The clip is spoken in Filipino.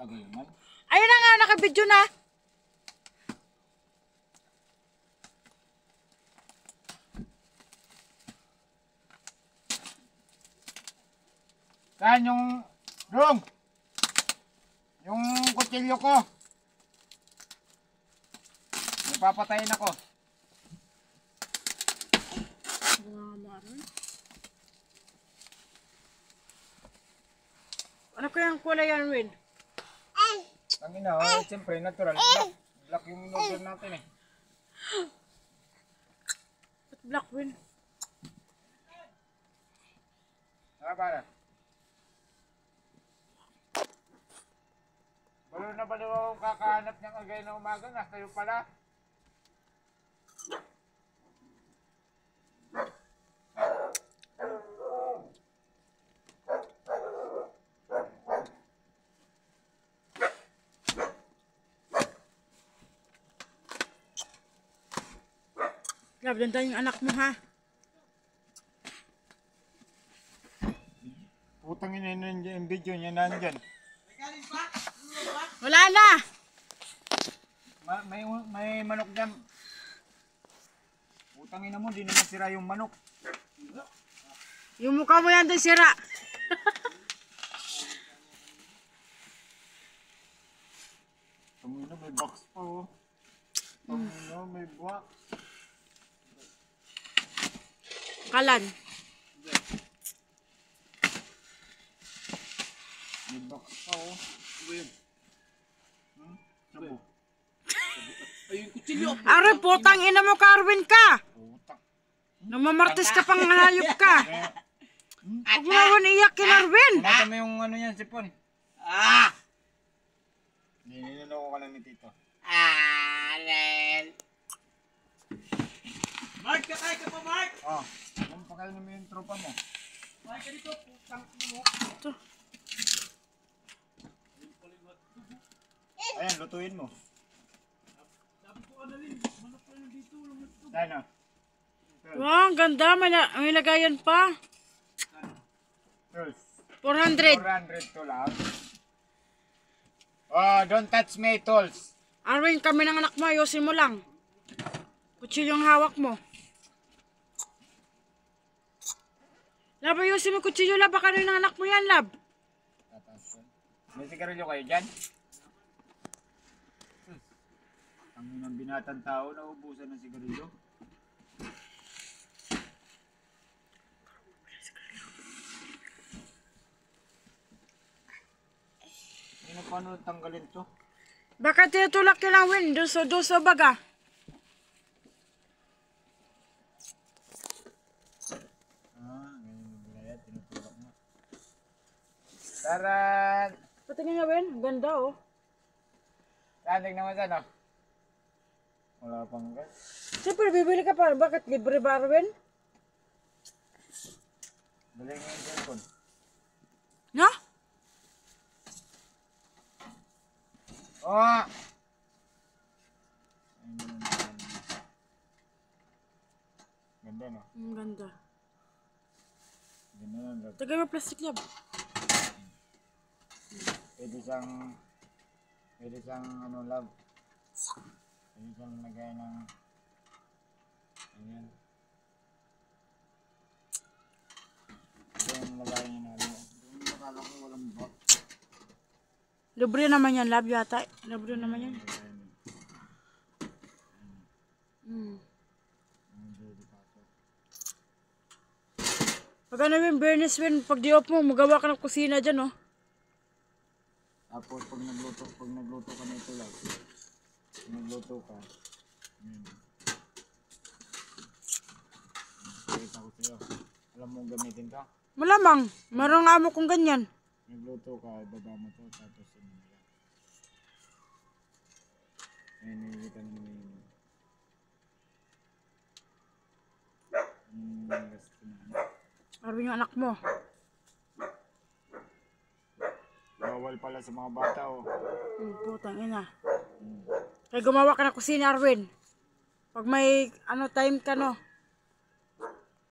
Tagal naman. Ayun na nga, naka-video na. Saan yung... Rong! Yung kutsilyo ko. Napapatayin ako. Ano kayang kulay yan, Win? Ang ina, siyempre, natural. Black yung order natin eh. Ba't black, Win? Para. Balo na balo akong kakahanap niyang agay na umaga. Nasa iyo pala. Love, dandan yung anak mo, ha? Putang ina yung video niya nandyan. Wala na! May manok dyan. Putang ina mo, di naman sira yung manok. Yung mukha mo yan doon sira. Tangina, may box pa oh. Tangina, may box. Kalan. May box pa oh. Ano yun? Sabo. Ayun, kutsilyo. Are, putang ina mo, Carwin ka! Putak. Namamartis ka pang hayop ka. Huwag mo naman iyak kay Arwin. Kunata mo yung ano yan, sipon. Ah! Niniloko ka lang ni Tito. Alen! Mark, kakay ka pa, Mark! Oh, kung pakainin mo yung tropa mo. Mark, ka dito, putang mo. Ito. Ayan, lutuin mo. Sabi ko ka na rin, manok pa rin dito. Sana. Wow, ang ganda. May lagayan pa. Girls. 400. 400 to lang. Oh, don't touch me, tools. Arwin, kami ng anak mo. Ayusin mo lang. Kutsilyo yung hawak mo. Lab, ayusin mo kutsilyo, Lab. Baka rin ng anak mo yan, Lab. May sigarilyo kayo dyan? Ang inang binatang tao, naubusan ng sigarilyo. Ano paano tanggalin to? Baka tinutulak yun lang, Win. Duso baga. Ganyan yung binayad, tinutulak mo. Taran! Patingin nga, Win. Ganda, oh. Tanig naman dyan, oh. Wala pang gas. Siyempre, bibili ka pa. Bakit libre ba, Arwin? Daling mo yung cellphone. No? Oh! Ganda, no? Ang ganda. Ganda na, love. Tagay mo plastic, Lab. Pwede siyang, ano, love. Pwede siyang lagay ng, ayan. Ito yung lagay niya na, yung nakala ko walang box. Libre naman yan, Lab, yata. Libre naman yan. Pag ano yung Bernice, Win, pag di-off mo, magawa ka ng kusina dyan, oh. Tapos pag nagluto ka nito lang. Pag nagluto ka, pakita ko sa'yo. Alam mo gamitin ka? Malamang. Marang amo kong ganyan. Nagluto ka, ibaba mo to, tapos ano nila. Ayun, nakikita mo naman yun. Gasto na. Arwin yung anak mo. Bawal pala sa mga bata, oh. Putang ina. Kaya gumawa ka ng kusina, Arwin. Pag may ano time ka, no.